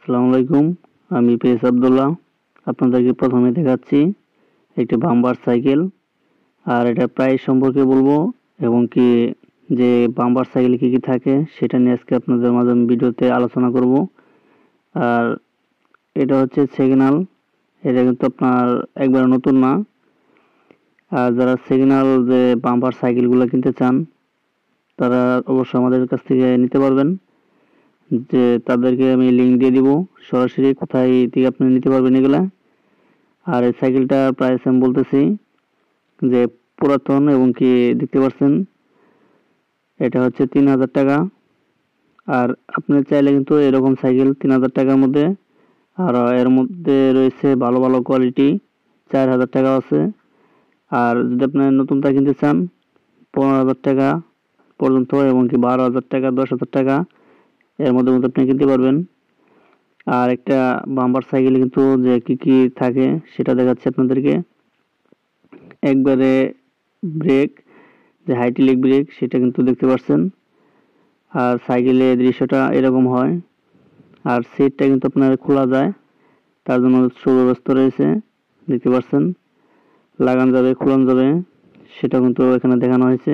আসসালামু আলাইকুম। আমি পেস আব্দুল্লাহ। আপনাদেরকে প্রথমে দেখাচ্ছি একটি বাম্পার সাইকেল, আর এটা প্রাইস সম্পর্কে বলবো এবং কি যে বাম্পার সাইকেলে কি কি থাকে সেটা নিয়ে আজকে আপনাদের মাঝে আমি ভিডিওতে আলোচনা করব। আর এটা হচ্ছে সিগন্যাল, এটা কিন্তু আপনার একবার নতুন না। আর যারা সিগন্যাল যে বাম্পার সাইকেলগুলো কিনতে চান তারা অবশ্যই আমাদের কাছ থেকে নিতে পারবেন। যে তাদেরকে আমি লিংক দিয়ে দিব, সরাসরি কোথায় থেকে আপনি নিতে পারবেন এগুলা। আর এই সাইকেলটার প্রাইস আমি বলতেছি যে পুরাতন এবং কি দেখতে পাচ্ছেন এটা হচ্ছে 3000 টাকা। আর আপনি চাইলে কিন্তু এরকম সাইকেল 3000 টাকার মধ্যে, আর এর মধ্যে রয়েছে ভালো ভালো কোয়ালিটি 4000 টাকা আছে। আর যদি আপনি নতুনটা কিনতে চান 15000 টাকা পর্যন্ত এবং কি 12000 টাকা 10000 টাকা এর মধ্যে আপনি কিনতে পারবেন। আর একটা বাম্পার সাইকেলে কিন্তু যে কি কি থাকে সেটা দেখাচ্ছি আপনাদেরকে। একবারে ব্রেক, যে হাইড্রোলিক ব্রেক সেটা কিন্তু দেখতে পাচ্ছেন। আর সাইকেলের দৃশ্যটা এরকম হয়। আর সিটটা কিন্তু আপনার খোলা যায়, তার জন্য সুব্যবস্থা রয়েছে, দেখতে পাচ্ছেন। লাগানো যাবে, খোলানো যাবে, সেটা কিন্তু এখানে দেখানো হয়েছে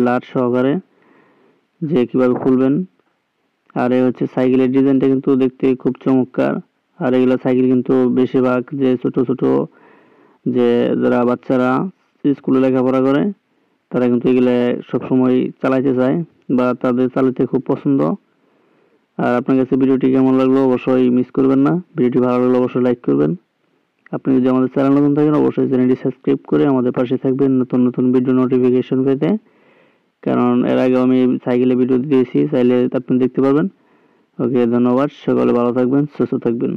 লাট সহকারে যে কিভাবে খুলবেন। আর এই হচ্ছে সাইকেলের ডিজাইনটা কিন্তু দেখতে খুব চমৎকার। আর এগুলো সাইকেল কিন্তু বেশিরভাগ যে ছোট ছোট যে যারা বাচ্চারা স্কুলে লেখাপড়া করে তারা কিন্তু এগুলো সবসময় চালাইতে চায় বা তাদের চালাতে খুব পছন্দ। আর আপনার কাছে ভিডিওটি কেমন লাগলো অবশ্যই মিস করবেন না। ভিডিওটি ভালো লাগলে অবশ্যই লাইক করবেন। আপনি যদি আমাদের চ্যানেল নতুন থাকেন অবশ্যই চ্যানেলটি সাবস্ক্রাইব করে আমাদের পাশে থাকবেন নতুন নতুন ভিডিও নোটিফিকেশন পেতে। কারণ এর আগে আমি সাইকেলে ভিডিও দিয়েছি, চাইলে আপনি দেখতে পারবেন। ওকে, ধন্যবাদ। সকলে ভালো থাকবেন, সুস্থ থাকবেন।